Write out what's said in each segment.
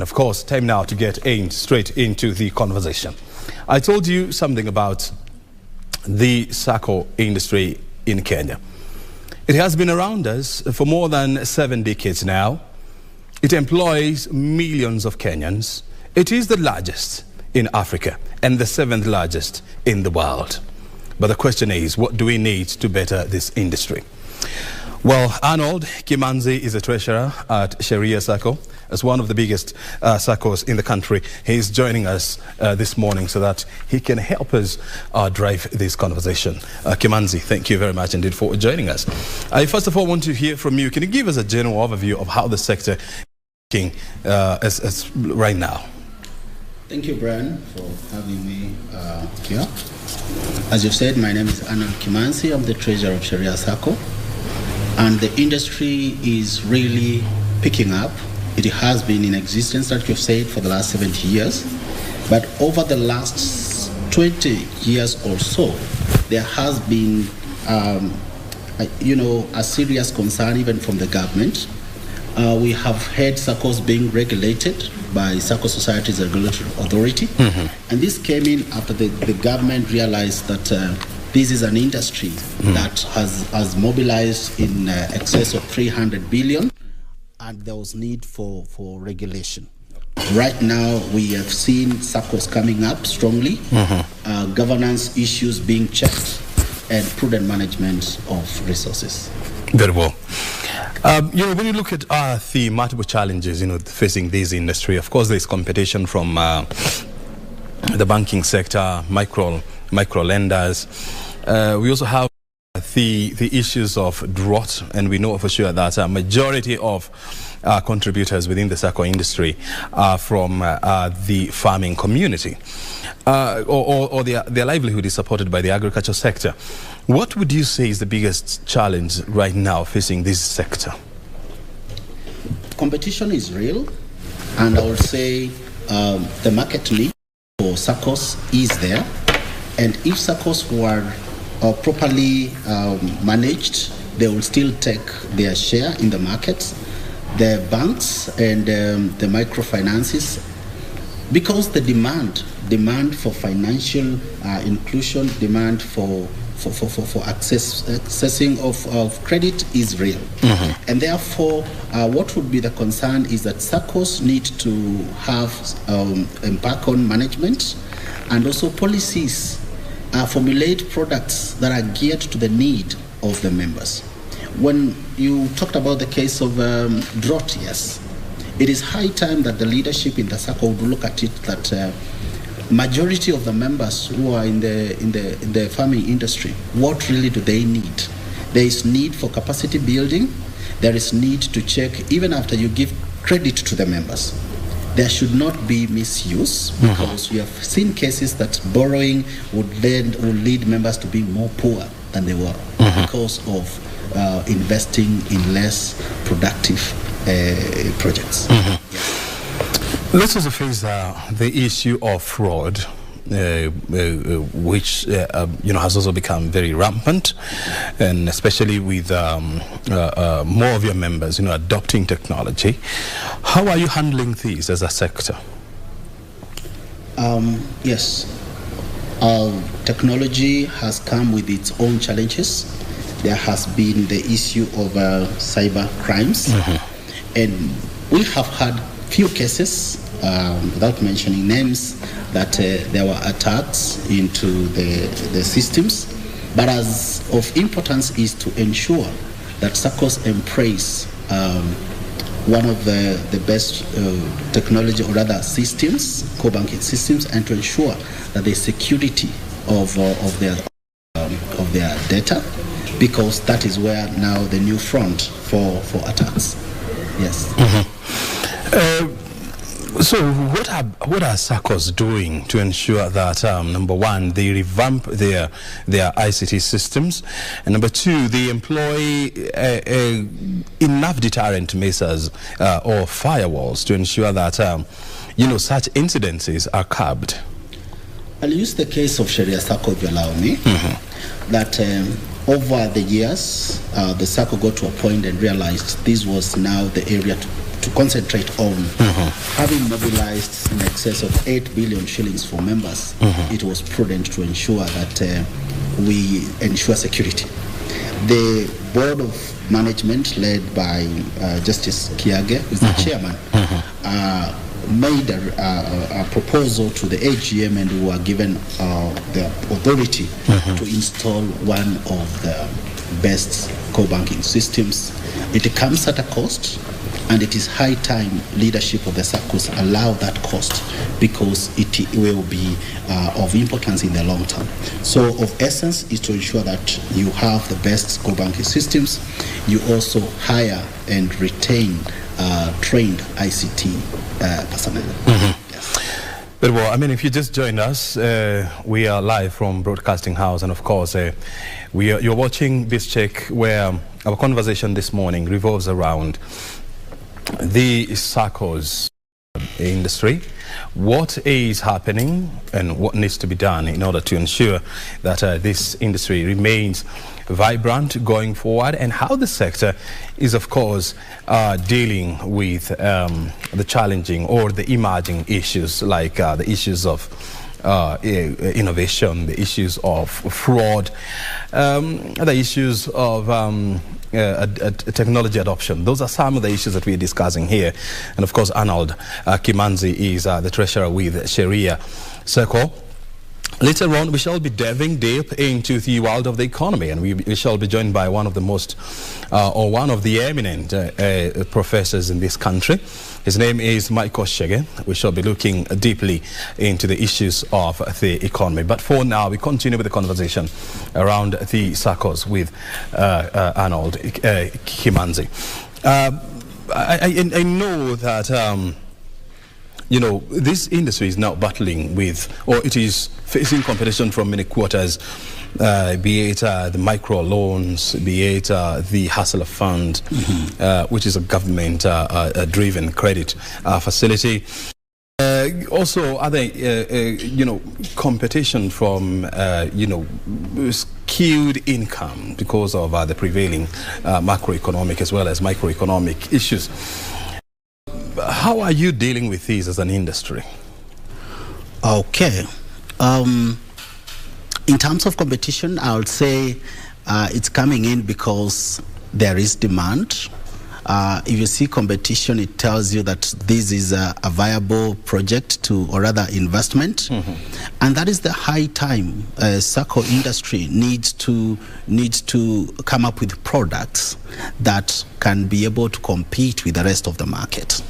And of course, time now to get straight into the conversation. I told you something about the Sacco industry in Kenya. It has been around us for more than 7 decades now. It employs millions of Kenyans. It is the largest in Africa and the 7th largest in the world. But the question is, what do we need to better this industry? Well, Arnold Kimanzi is a treasurer at Sheria Sacco. As one of the biggest Saccos in the country. He's joining us this morning so that he can help us drive this conversation. Kimanzi, thank you very much indeed for joining us. I first of all want to hear from you. Can you give us a general overview of how the sector is working as right now? Thank you, Brian, for having me here. As you've said, my name is Arnold Kimanzi. I'm the treasurer of Sheria Sacco. And the industry is really picking up. It has been in existence, like you've said, for the last 70 years. But over the last 20 years or so, there has been, a serious concern even from the government. We have had Saccos being regulated by Sacco Societies Regulatory Authority. And this came in after the government realized that this is an industry that has mobilized in excess of 300 billion. And there was need for regulation. Right now, we have seen Saccos coming up strongly, governance issues being checked, and prudent management of resources. Very well. When you look at the multiple challenges, facing this industry, of course, there's competition from the banking sector, micro lenders. We also have the issues of drought, and we know for sure that a majority of contributors within the Sacco industry are from the farming community, or their livelihood is supported by the agricultural sector. What would you say is the biggest challenge right now facing this sector? Competition is real, and I would say the market need for Saccos is there, and if Saccos were properly managed, they will still take their share in the market. The banks and the microfinances, because the demand for financial inclusion, demand for accessing of credit is real. And therefore, what would be the concern is that Saccos need to have impact on management and also policies. Formulate products that are geared to the need of the members. When you talked about the case of drought, yes, it is high time that the leadership in the Sacco would look at it that majority of the members who are in the farming industry, what really do they need? There is need for capacity building. There is need to check even after you give credit to the members. There should not be misuse, because we have seen cases that borrowing would lead members to be more poor than they were because of investing in less productive projects. Let's also face the issue of fraud, which has also become very rampant, and especially with more of your members adopting technology. How are you handling these as a sector? Yes, technology has come with its own challenges. There has been the issue of cyber crimes, and we have had few cases, without mentioning names, that there were attacks into the systems. But as of importance is to ensure that Saccos embrace one of the best technology, or rather systems, core banking systems, and to ensure that the security of their data, because that is where now the new front for attacks. Yes. So what are Saccos doing to ensure that number one, they revamp their ICT systems, and number two, they employ enough deterrent measures or firewalls to ensure that such incidences are curbed? I'll use the case of Sheria Sacco, if you allow me. That over the years, the Sacco got to a point and realized this was now the area to concentrate on. Having mobilized in excess of 8 billion shillings for members, it was prudent to ensure that we ensure security. The board of management, led by Justice Kiage, who is the chairman, made a proposal to the AGM, and we were given the authority to install one of the best core banking systems. It comes at a cost, and it is high time leadership of the Saccos allow that cost, because it will be of importance in the long term. So of essence is to ensure that you have the best core banking systems. You also hire and retain trained ICT personnel. Yes. But well, I mean, if you just joined us, we are live from Broadcasting House, and of course, you're watching this check, where our conversation this morning revolves around the Saccos industry, what is happening and what needs to be done in order to ensure that this industry remains vibrant going forward, and how the sector is, of course, dealing with the challenging or the emerging issues, like the issues of innovation, the issues of fraud, the issues of technology adoption. Those are some of the issues that we're discussing here. And of course, Arnold Kimanzi is the treasurer with Sheria Sacco. Later on, we shall be delving deep into the world of the economy, and we shall be joined by one of the most, or one of the eminent professors in this country. His name is Michael Shege. We shall be looking deeply into the issues of the economy. But for now, we continue with the conversation around the Saccos with Arnold Kimanzi. I know that you know, this industry is now battling with, or it is facing competition from many quarters, be it the micro loans, be it the Hustler Fund, which is a government-driven credit facility. Also, other, you know, competition from, you know, skewed income because of the prevailing macroeconomic as well as microeconomic issues. How are you dealing with these as an industry? Okay. In terms of competition, I would say it's coming in because there is demand. If you see competition, it tells you that this is a viable project or rather investment. And that is the high time Sacco industry needs to come up with products that can be able to compete with the rest of the market.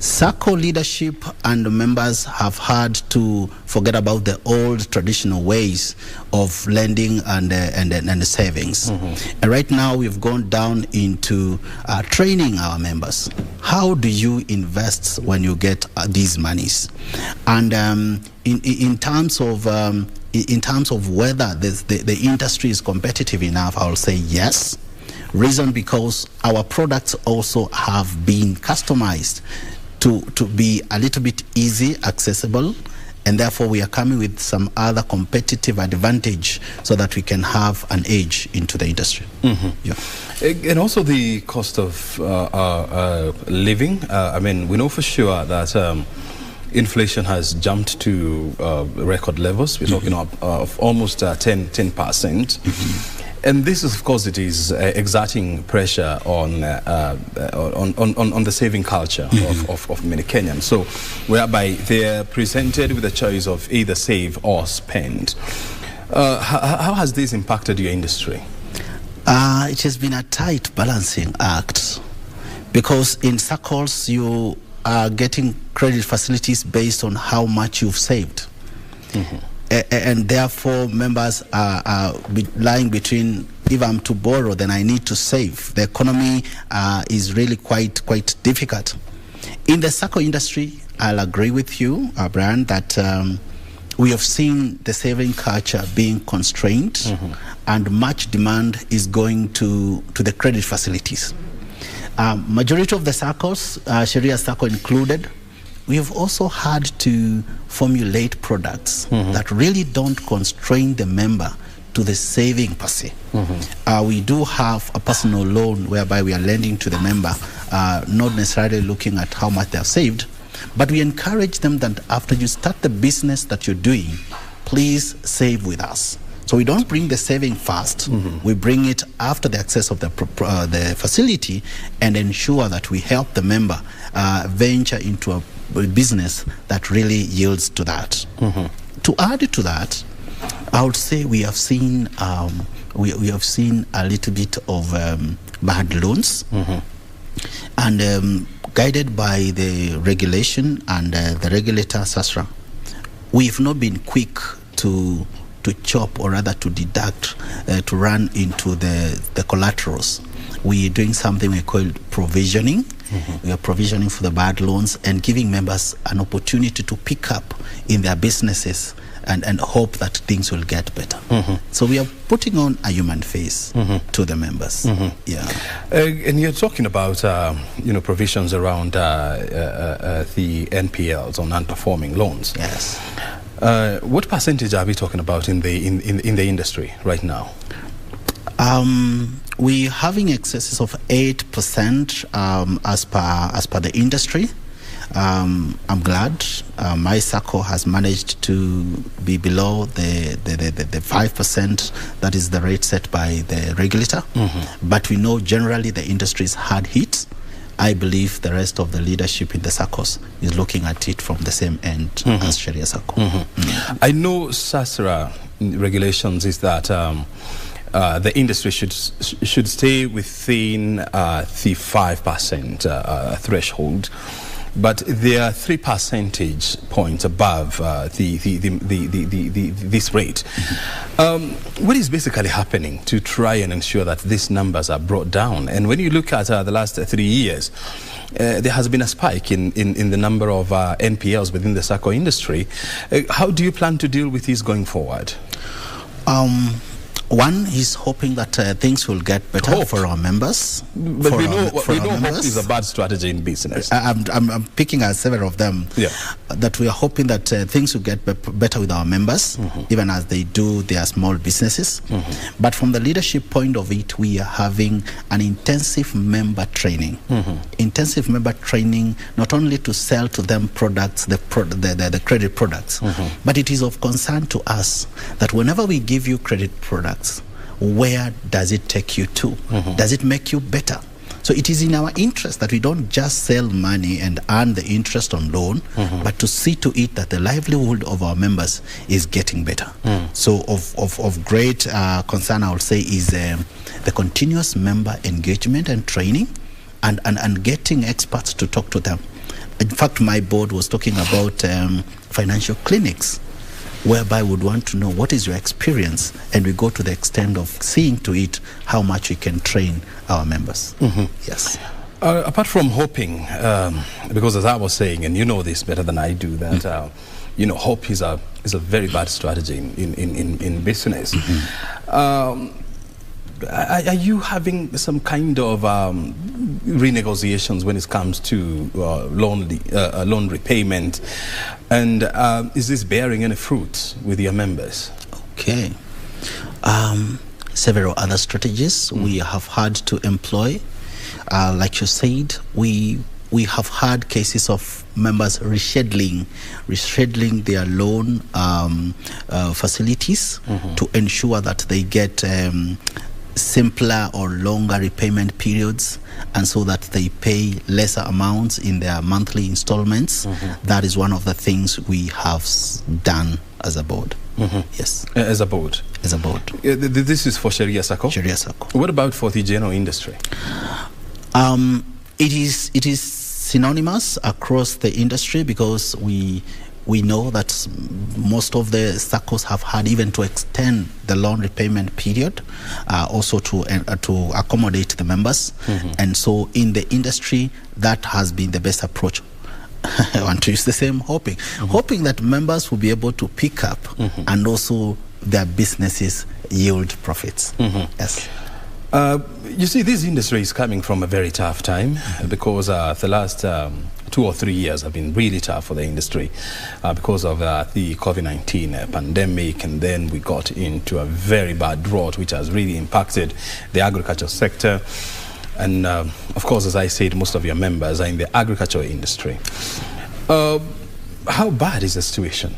Sacco leadership and members have had to forget about the old traditional ways of lending and savings. And right now we've gone down into training our members. How do you invest when you get these monies? And in terms of whether the industry is competitive enough, I will say yes. Reason because our products also have been customized to be a little bit easy, accessible, and therefore we are coming with some other competitive advantage so that we can have an edge into the industry. Yeah. And also the cost of living. I mean, we know for sure that inflation has jumped to record levels. We're talking of almost 10%. And this is, of course, it is exerting pressure on the saving culture of many Kenyans. So, whereby they are presented with a choice of either save or spend. How has this impacted your industry? It has been a tight balancing act, because in Saccos you are getting credit facilities based on how much you've saved. And therefore members are lying between, if I'm to borrow, then I need to save. The economy is really quite difficult. In the Sacco industry, I'll agree with you, Brian, that we have seen the saving culture being constrained, and much demand is going to the credit facilities. Majority of the Saccos, Sheria Sacco included, we have also had to formulate products that really don't constrain the member to the saving per se. We do have a personal loan whereby we are lending to the member not necessarily looking at how much they have saved, but we encourage them that after you start the business that you're doing, please save with us. So we don't bring the saving first. We bring it after the access of the facility and ensure that we help the member venture into a business that really yields to that. To add to that, I would say we have seen we have seen a little bit of bad loans, and guided by the regulation and the regulator SASRA, we've not been quick to chop, or rather to deduct, to run into the collaterals. We are doing something we call provisioning. We are provisioning for the bad loans and giving members an opportunity to pick up in their businesses and hope that things will get better. So we are putting on a human face to the members. Yeah. And you're talking about provisions around the NPLs on non-performing loans. Yes. What percentage are we talking about in the industry right now? We're having excesses of 8% as per the industry. I'm glad my Sacco has managed to be below the 5%, that is the rate set by the regulator. But we know generally the industry is hard hit. I believe the rest of the leadership in the Saccos is looking at it from the same end as Sheria Sacco. I know SASRA regulations is that the industry should stay within the 5% threshold, but they are 3 percentage points above this rate. What is basically happening to try and ensure that these numbers are brought down? And when you look at the last 3 years, there has been a spike in the number of NPLs within the Sacco industry. How do you plan to deal with this going forward? One is hoping that things will get better for our members. But we know hope is a bad strategy in business. I'm picking several of them. Yeah. That we are hoping that things will get better with our members, even as they do their small businesses. But from the leadership point of it, we are having an intensive member training. Intensive member training, not only to sell to them products, the credit products, but it is of concern to us that whenever we give you credit products, where does it take you to? Does it make you better? So it is in our interest that we don't just sell money and earn the interest on loan, but to see to it that the livelihood of our members is getting better. So of great concern, I would say, is the continuous member engagement and training, and getting experts to talk to them. In fact, my board was talking about financial clinics, whereby we would want to know what is your experience, and we go to the extent of seeing to it how much we can train our members. Yes. Apart from hoping, because as I was saying, and you know this better than I do, that hope is a very bad strategy in business. Are you having some kind of renegotiations when it comes to loan repayment, and is this bearing any fruit with your members? Okay. Several other strategies we have had to employ. Like you said, we have had cases of members rescheduling their loan facilities to ensure that they get simpler or longer repayment periods, and so that they pay lesser amounts in their monthly installments. That is one of the things we have done as a board. Yes. As a board? As a board. This is for Sheria Sacco? Sheria Sacco. What about for the general industry? It is synonymous across the industry, because we know that most of the Saccos have had even to extend the loan repayment period, also to accommodate the members. And so in the industry, that has been the best approach. I want to use the same hoping that members will be able to pick up, and also their businesses yield profits. Yes. You see, this industry is coming from a very tough time, because the last 2 or 3 years have been really tough for the industry because of the COVID-19 pandemic, and then we got into a very bad drought which has really impacted the agriculture sector. And of course, as I said, most of your members are in the agricultural industry. How bad is the situation?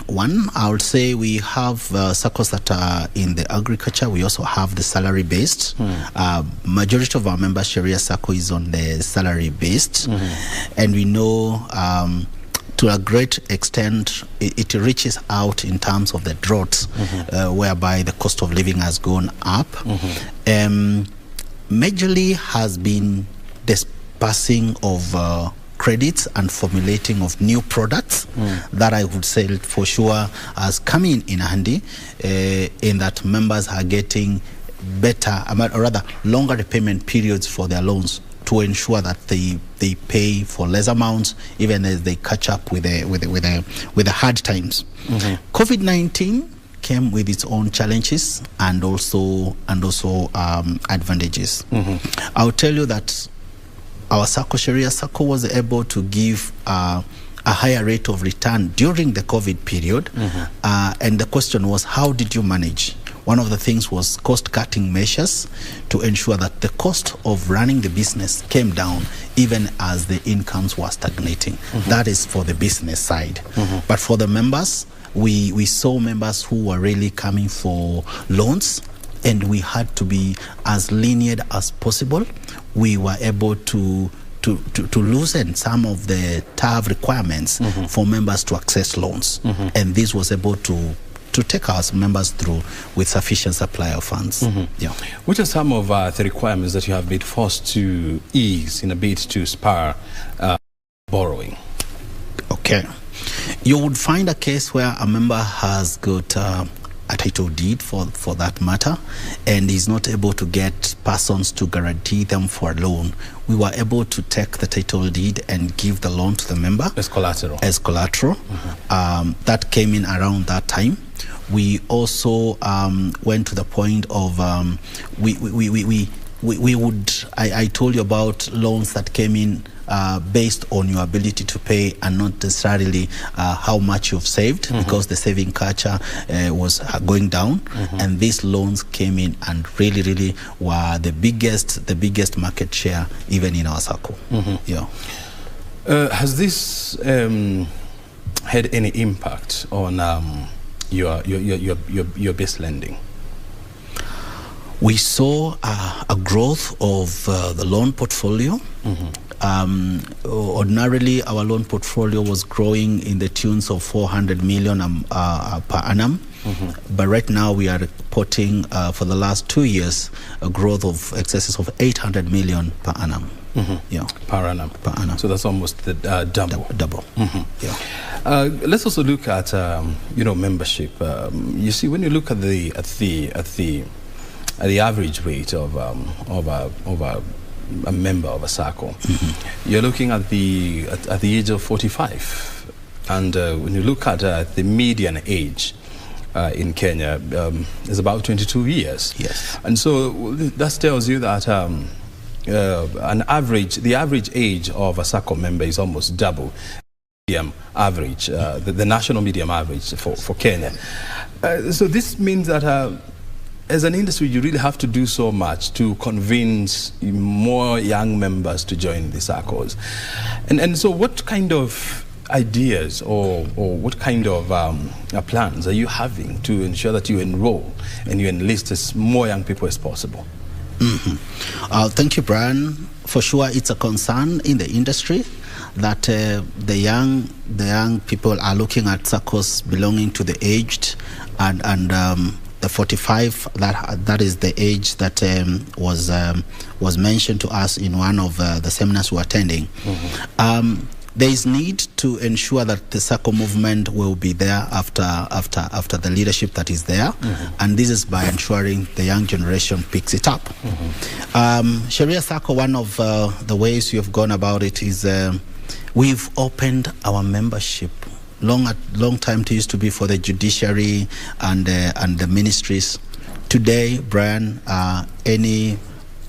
One, I would say we have Saccos that are in the agriculture. We also have the salary-based. Majority of our members, Sheria Sacco, is on the salary-based. And we know to a great extent it reaches out in terms of the droughts, whereby the cost of living has gone up. Majorly has been dispersing of credits and formulating of new products that I would say for sure has come in handy, in that members are getting better, or rather longer repayment periods for their loans to ensure that they pay for less amounts even as they catch up with the hard times. COVID-19 came with its own challenges and also advantages. I'll tell you that our Sacco, Sheria Sacco, was able to give a higher rate of return during the COVID period. And the question was, how did you manage? One of the things was cost-cutting measures to ensure that the cost of running the business came down even as the incomes were stagnating. That is for the business side. But for the members, we saw members who were really coming for loans, and we had to be as lenient as possible. We were able to loosen some of the tough requirements for members to access loans. And this was able to take our members through with sufficient supply of funds. What are some of the requirements that you have been forced to ease in a bid to spur borrowing? Okay. You would find a case where a member has got a title deed for that matter, and is not able to get persons to guarantee them for a loan. We were able to take the title deed and give the loan to the member as collateral. That came in around that time. We also went to the point of we would, I told you about loans that came in based on your ability to pay and not necessarily how much you've saved, because the saving culture was going down. And these loans came in and really were the biggest market share even in our Sacco. Has this had any impact on your base lending? We saw a growth of the loan portfolio. Ordinarily, our loan portfolio was growing in the tunes of 400 million per annum. But right now we are reporting for the last 2 years a growth of excesses of 800 million per annum. Per annum. So that's almost the double. Let's also look at membership. You see, when you look at the average rate of a member of a Sacco, you're looking at the age of 45, and when you look at the median age in Kenya, is about 22 years. And so that tells you that the average age of a Sacco member is almost double medium average, the national medium average for Kenya. So this means that as an industry, you really have to do so much to convince more young members to join the Saccos. And so what kind of ideas or what kind of plans are you having to ensure that you enroll and you enlist as more young people as possible? Thank you, Brian. For sure, it's a concern in the industry that the young people are looking at Saccos belonging to the aged, and the 45, that is the age that was mentioned to us in one of the seminars we were attending. There is need to ensure that the Sacco movement will be there after the leadership that is there, and this is by ensuring the young generation picks it up. Sheria Sacco, one of the ways we have gone about it is we've opened our membership. Long time it used to be for the judiciary and the ministries. Today, Brian, any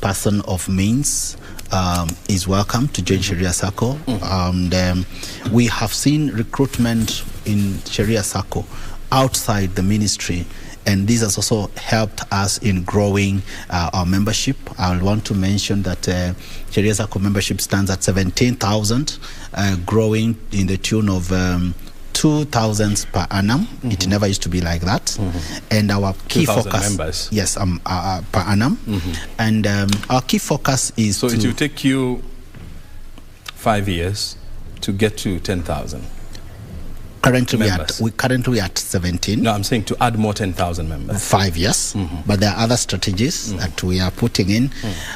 person of means is welcome to join Sheria Sacco. And we have seen recruitment in Sheria Sacco outside the ministry and this has also helped us in growing our membership. I want to mention that Sheria Sacco membership stands at 17,000, growing in the tune of 2,000 per annum. It never used to be like that. And our key focus, members. Yes, per annum. And our key focus is so it will take you 5 years to get to 10,000. Currently, we currently at 17. No, I'm saying to add more 10,000 members. 5 years, but there are other strategies that we are putting in.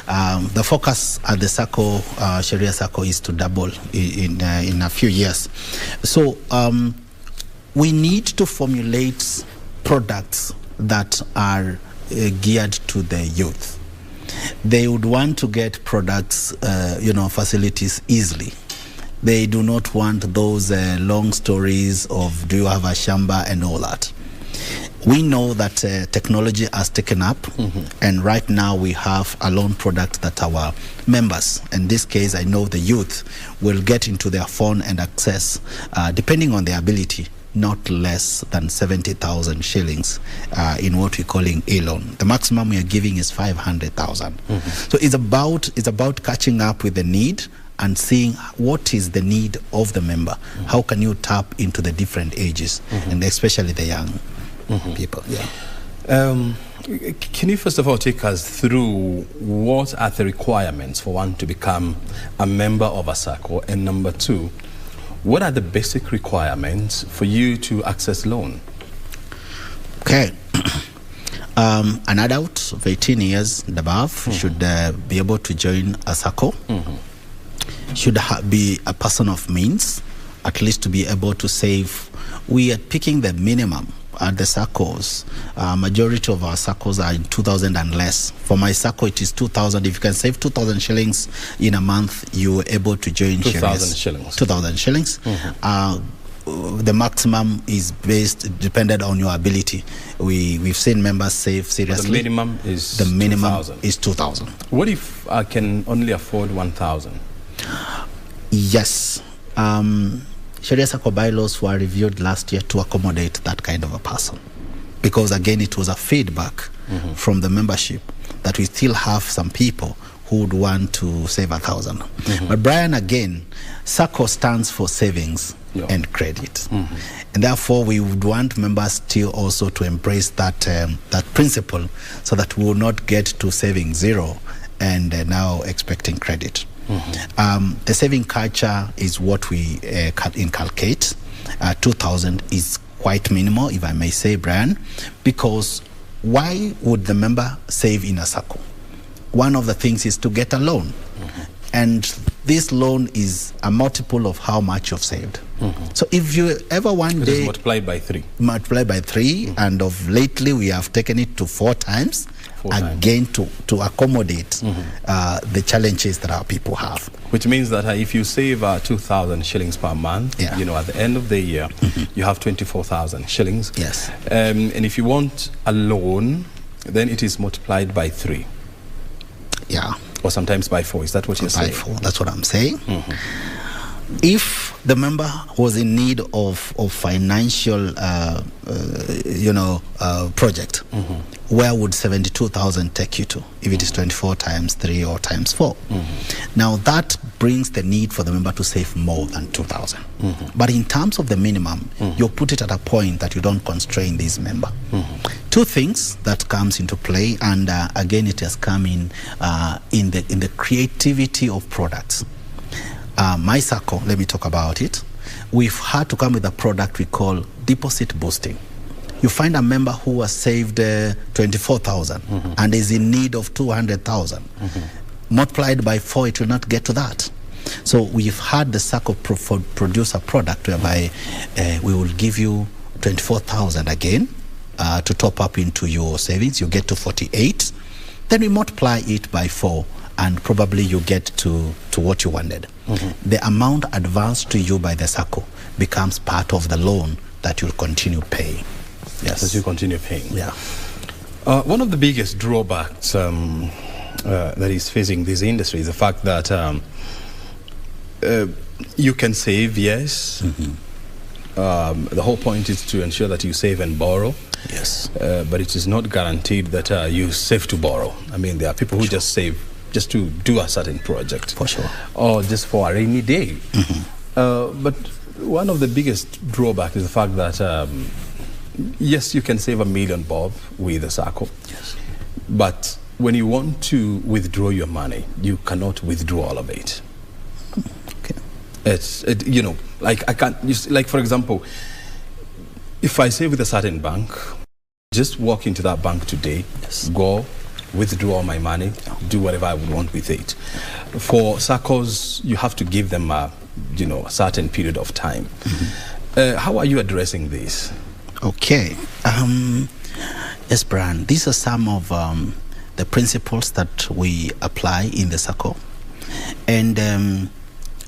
The focus at the Sacco, Sheria Sacco, is to double in a few years. So we need to formulate products that are geared to the youth. They would want to get products, facilities easily. They do not want those long stories of do you have a shamba and all that. We know that technology has taken up, and right now we have a loan product that our members, in this case I know the youth, will get into their phone and access, depending on their ability, not less than 70,000 shillings in what we're calling e-loan. The maximum we are giving is 500,000. So it's about catching up with the need and seeing what is the need of the member. How can you tap into the different ages, and especially the young people? Can you first of all take us through what are the requirements for one to become a member of a Sacco, and number two, what are the basic requirements for you to access loan? Okay. An adult of 18 years and above should be able to join a Sacco. Should be a person of means, at least to be able to save. We are picking the minimum at the Saccos. Majority of our Saccos are in 2,000 and less. For my Sacco, it is 2,000. If you can save 2,000 shillings in a month, you are able to join 2,000 shillings. 2,000 shillings. The maximum is dependent on your ability. We've seen members save seriously. The minimum is 2,000. What if I can only afford 1,000? Yes. Sheria Sacco bylaws were reviewed last year to accommodate that kind of a person, because again it was a feedback from the membership that we still have some people who would want to save 1,000. But Brian, again, Sacco stands for savings and credit, and therefore we would want members still also to embrace that principle, so that we will not get to saving zero and now expecting credit. The saving culture is what we inculcate. 2,000 is quite minimal, if I may say, Brian, because why would the member save in a Sacco? One of the things is to get a loan, and this loan is a multiple of how much you've saved. So if you ever one day multiply by 3, and of lately we have taken it to 4 times. Again, to accommodate the challenges that our people have. Which means that if you save 2,000 shillings per month, at the end of the year, you have 24,000 shillings. Yes. And if you want a loan, then it is multiplied by 3. Yeah. Or sometimes by 4. Is that what you're saying? By 4. That's what I'm saying. If the member was in need of financial, project, where would 72,000 take you to if it is 24 times 3 or times 4? Now that brings the need for the member to save more than 2,000. But in terms of the minimum, you put it at a point that you don't constrain this member. 2 things that comes into play, and again it has come in the creativity of products. My Sacco, let me talk about it. We've had to come with a product we call deposit boosting. You find a member who has saved 24,000 and is in need of 200,000. Multiplied by 4, it will not get to that. So we've had the Sacco produce a product whereby we will give you 24,000 again to top up into your savings. You get to 48. Then we multiply it by 4. And probably you get to what you wanted. The amount advanced to you by the Sacco becomes part of the loan that you'll continue paying. Yes, as you continue paying. Yeah. One of the biggest drawbacks that is facing this industry is the fact that you can save, yes, the whole point is to ensure that you save and borrow. Yes. But it is not guaranteed that you save to borrow. I mean, there are people who just save just to do a certain project. For sure. Or just for a rainy day. But one of the biggest drawbacks is the fact that, yes, you can save $1 million, Bob, with a Sacco. Yes. But when you want to withdraw your money, you cannot withdraw all of it. Okay. You know, like I can't, like for example, if I save with a certain bank, just walk into that bank today, Yes. go, withdraw my money, do whatever I would want with it. For Saccos, you have to give them a certain period of time. How are you addressing this? Okay. Yes, Brian, these are some of the principles that we apply in the Sacco. And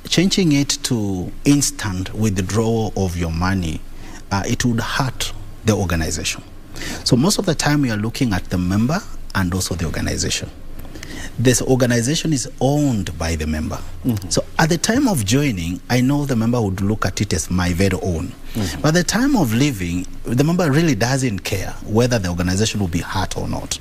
changing it to instant withdrawal of your money, it would hurt the organization. So most of the time we are looking at the member and also the organization. This organization is owned by the member. So at the time of joining, I know the member would look at it as my very own. But at the time of leaving, the member really doesn't care whether the organization will be hurt or not.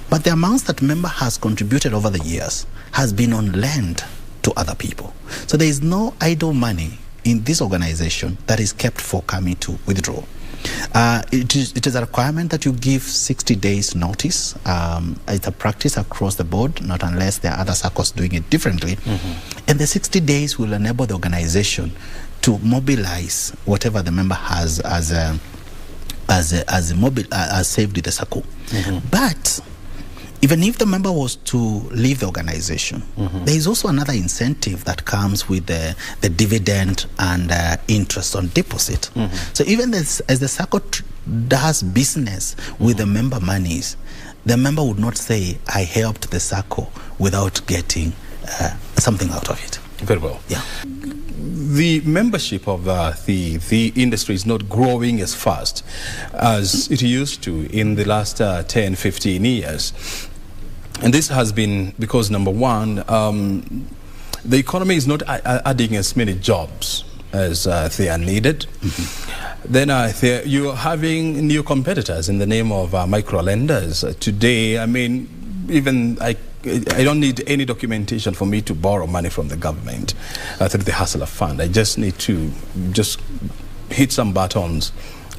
But the amounts that member has contributed over the years has been on lend to other people. So there is no idle money in this organization that is kept for coming to withdraw. It is a requirement that you give 60 days notice. It's a practice across the board, not unless there are other Saccos doing it differently. And the 60 days will enable the organization to mobilize whatever the member has saved with the Sacco. But even if the member was to leave the organization, there is also another incentive that comes with the dividend and interest on deposit. So even as the Sacco does business with the member monies, the member would not say, I helped the Sacco without getting something out of it. Very well. Yeah. The membership of the industry is not growing as fast as it used to in the last 10, 15 years. And this has been because, number one, the economy is not adding as many jobs as they are needed. Then you're having new competitors in the name of micro-lenders. Today, I mean, even I don't need any documentation for me to borrow money from the government through the Hustler Fund. I just need to just hit some buttons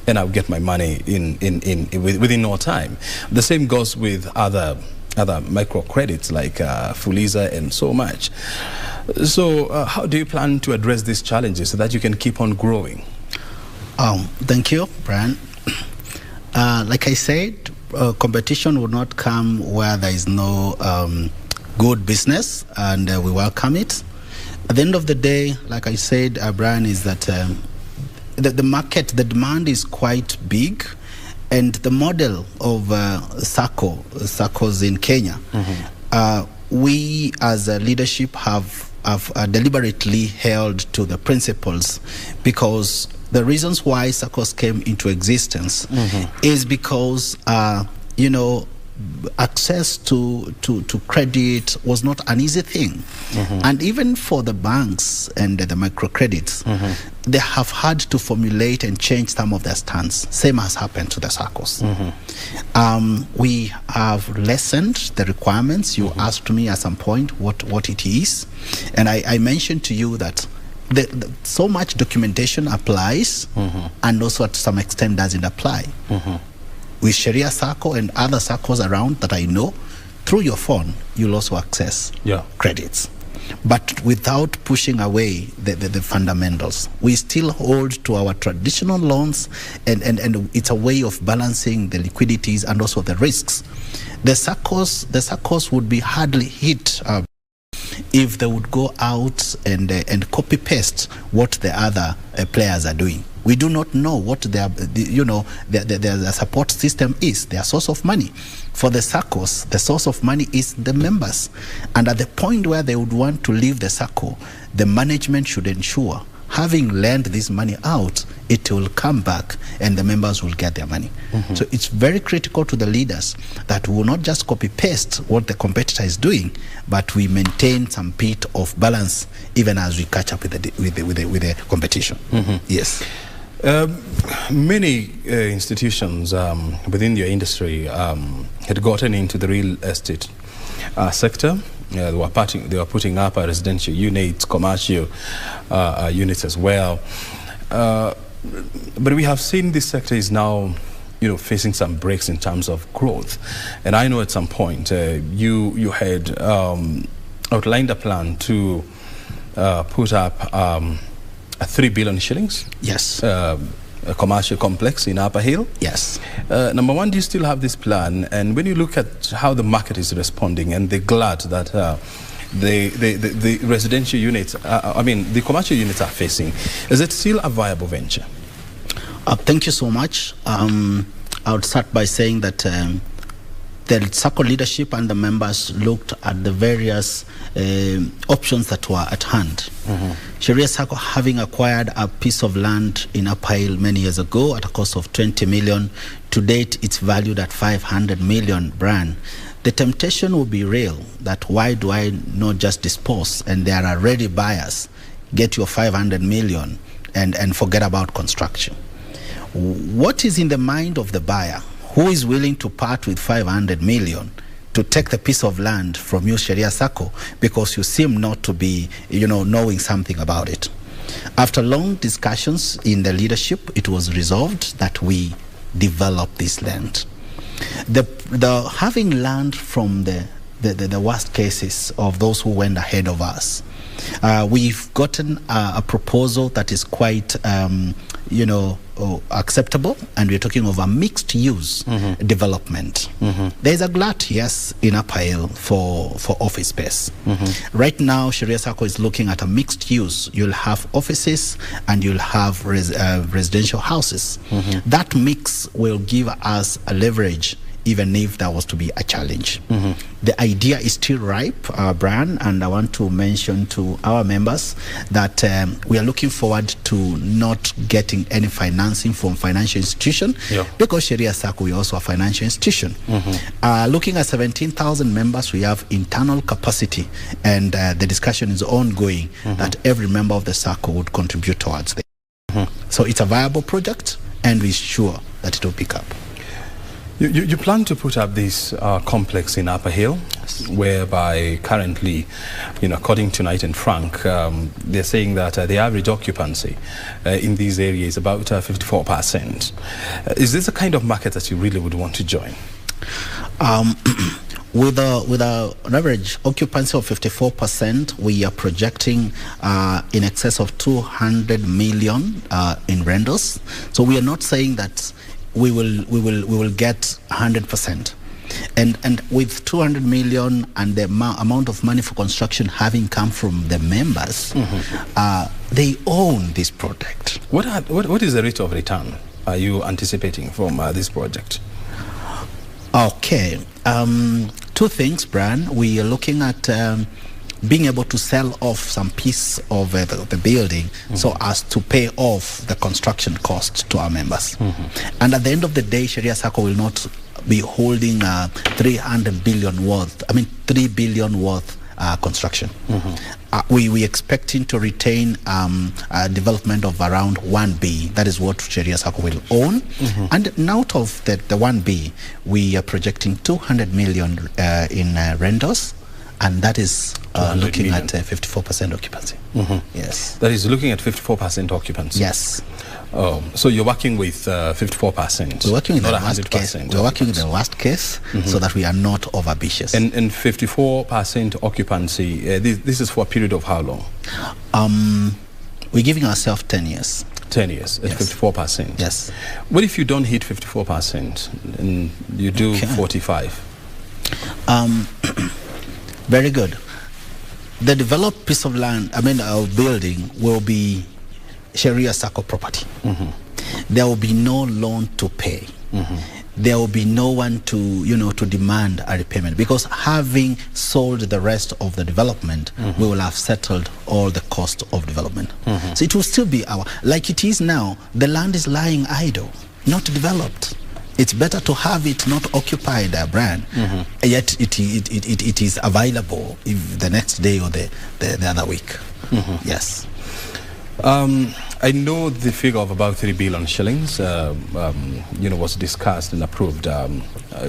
and I'll get my money within no time. The same goes with other microcredits like Fuliza and so much. So how do you plan to address these challenges so that you can keep on growing? Thank you, Brian. Like I said, competition will not come where there is no good business, and we welcome it. At the end of the day, like I said, Brian, is that the market, the demand is quite big, and the model of Saccos in Kenya, we as a leadership have deliberately held to the principles, because the reasons why Saccos came into existence is because access to credit was not an easy thing. And even for the banks and the microcredits, they have had to formulate and change some of their stance. Same has happened to the Saccos. We have lessened the requirements. You asked me at some point what it is, and I mentioned to you that so much documentation applies, and also to some extent doesn't apply. With Sheria Sacco and other Saccos around that I know, through your phone, you'll also access credits. But without pushing away the fundamentals. We still hold to our traditional loans, and it's a way of balancing the liquidities and also the risks. The Saccos would be hardly hit if they would go out and copy paste what the other players are doing. We do not know what their support system is, their source of money. For the Saccos, the source of money is the members. And at the point where they would want to leave the Sacco, the management should ensure, having lent this money out, it will come back and the members will get their money. So it's very critical to the leaders that we will not just copy-paste what the competitor is doing, but we maintain some bit of balance even as we catch up with the competition. Yes. Many institutions within your industry had gotten into the real estate sector. They were putting up residential units, commercial units as well. But we have seen this sector is now, facing some breaks in terms of growth. And I know at some point you had outlined a plan to put up 3 billion shillings. Yes. A commercial complex in Upper Hill. Yes. Number one, do you still have this plan? And when you look at how the market is responding, and they're glad that the residential units, the commercial units are facing, is it still a viable venture? Thank you so much. I would start by saying that the Sacco leadership and the members looked at the various options that were at hand. Sheria Sacco, having acquired a piece of land in Upper Hill many years ago at a cost of 20 million, to date it's valued at 500 million brand. The temptation will be real that why do I not just dispose, and there are ready buyers, get your 500 million and forget about construction. What is in the mind of the buyer? Who is willing to part with 500 million to take the piece of land from you, Sheria Sacco, because you seem not to be, knowing something about it? After long discussions in the leadership, it was resolved that we develop this land. The having learned from the worst cases of those who went ahead of us, we've gotten a proposal that is quite, acceptable, and we're talking of a mixed-use development. There's a glut, yes, in Upper Hill for office space. Right now, Sheria Sacco is looking at a mixed use. You'll have offices and you'll have residential houses. That mix will give us a leverage even if that was to be a challenge. The idea is still ripe, Brian, and I want to mention to our members that we are looking forward to not getting any financing from financial institution, because Sheria Sacco is also a financial institution. Looking at 17,000 members, we have internal capacity, and the discussion is ongoing that every member of the Sacco would contribute towards it. So it's a viable project, and we're sure that it will pick up. You plan to put up this complex in Upper Hill, whereby currently, according to Knight and Frank, they're saying that the average occupancy in these areas is about 54%. Is this a kind of market that you really would want to join? With an average occupancy of 54%, we are projecting in excess of 200 million in rentals. So we are not saying that we will get 100%, and with 200 million and the amount of money for construction having come from the members, they own this project. What is the rate of return are you anticipating from this project? Okay, two things, Brian. We are looking at being able to sell off some piece of the building so as to pay off the construction costs to our members. And at the end of the day, Sheria Sacco will not be holding 3 billion worth construction. We expecting to retain a development of around 1B. That is what Sheria Sacco will own. And out of the 1B, we are projecting 200 million in rentals. And that is looking at 54% occupancy. Yes. That is looking at 54% occupancy. Yes. Oh, so you're working with 54%. We're working with not the worst case. We're working with the worst case so that we are not overambitious. And 54% occupancy. This is for a period of how long? We're giving ourselves 10 years. 10 years at 54%. Yes. What if you don't hit 54% and you do 45? Very good. The developed piece of land, our building, will be Sheria Sacco property. There will be no loan to pay. There will be no one to demand a repayment, because having sold the rest of the development, we will have settled all the cost of development. So it will still be like it is now. The land is lying idle, not developed. It's better to have it not occupied, Brian, yet it is available if the next day or the other week. Yes. I know the figure of about 3 billion shillings, was discussed and approved.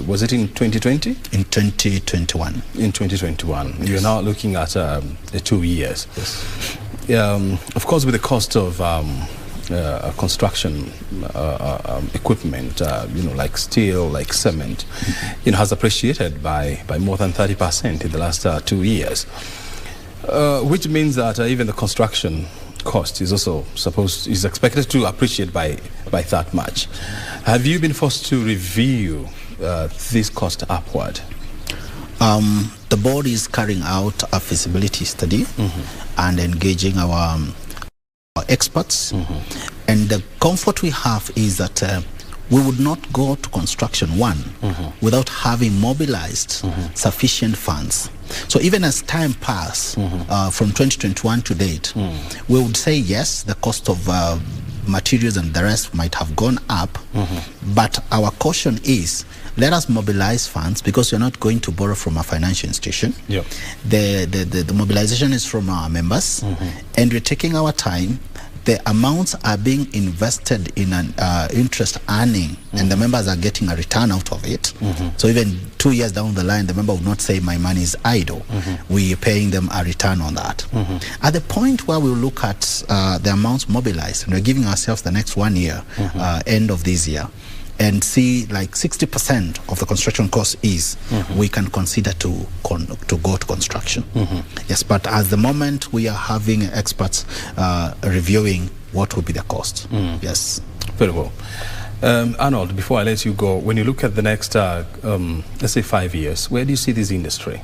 Was it in 2020? In 2021. In 2021. Yes. You're now looking at 2 years. Yes. Of course, with the cost of construction equipment, like steel, like cement, has appreciated by more than 30% in the last 2 years, which means that even the construction cost is also is expected to appreciate by that much. Have you been forced to review this cost upward? The board is carrying out a feasibility study and engaging our experts, and the comfort we have is that we would not go to construction without having mobilized sufficient funds. So even as time passed from 2021 to date, we would say yes, the cost of materials and the rest might have gone up, but our caution is, let us mobilize funds, because we're not going to borrow from a financial institution. Yep. The mobilization is from our members, and we're taking our time. The amounts are being invested in an interest earning, and the members are getting a return out of it. So even 2 years down the line, the member would not say my money is idle. We are paying them a return on that. At the point where we look at the amounts mobilized, and we're giving ourselves the next 1 year, end of this year, and see like 60% of the construction cost is, we can consider to go to construction. Yes, but at the moment we are having experts reviewing what will be the cost. Yes. Very well. Arnold, before I let you go, when you look at the next, let's say 5 years, where do you see this industry?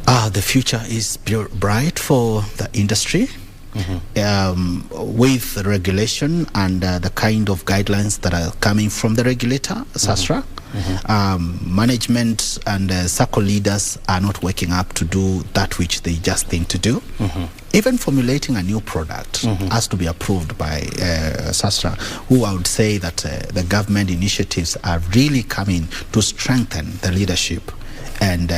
The future is bright for the industry. With the regulation and the kind of guidelines that are coming from the regulator, SASRA, management and Sacco leaders are not waking up to do that which they just think to do. Even formulating a new product has to be approved by SASRA, who I would say that the government initiatives are really coming to strengthen the leadership. And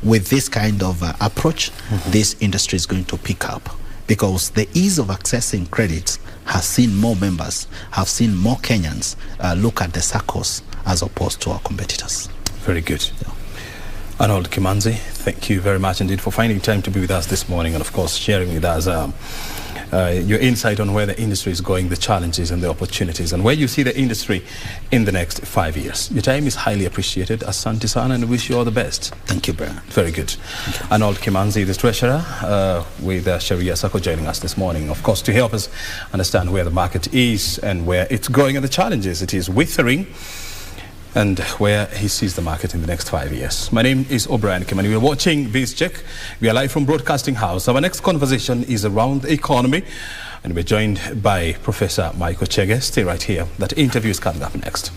with this kind of approach, this industry is going to pick up, because the ease of accessing credit has seen more members, have seen more Kenyans look at the Saccos as opposed to our competitors. Very good. Yeah. Arnold Kimanzi, thank you very much indeed for finding time to be with us this morning, and of course sharing with us your insight on where the industry is going, the challenges and the opportunities, and where you see the industry in the next 5 years. Your time is highly appreciated. Asante sana, and wish you all the best. Thank you, Brian. Very good. Arnold Kimanzi, the treasurer with Sheria Sacco, joining us this morning, of course, to help us understand where the market is and where it's going and the challenges it is withering, and where he sees the market in the next 5 years. My name is O'Brien Kimani. We're watching Biz Check. We are live from Broadcasting House. Our next conversation is around the economy, and we're joined by Professor Michael Chege. Stay right here. That interview is coming up next.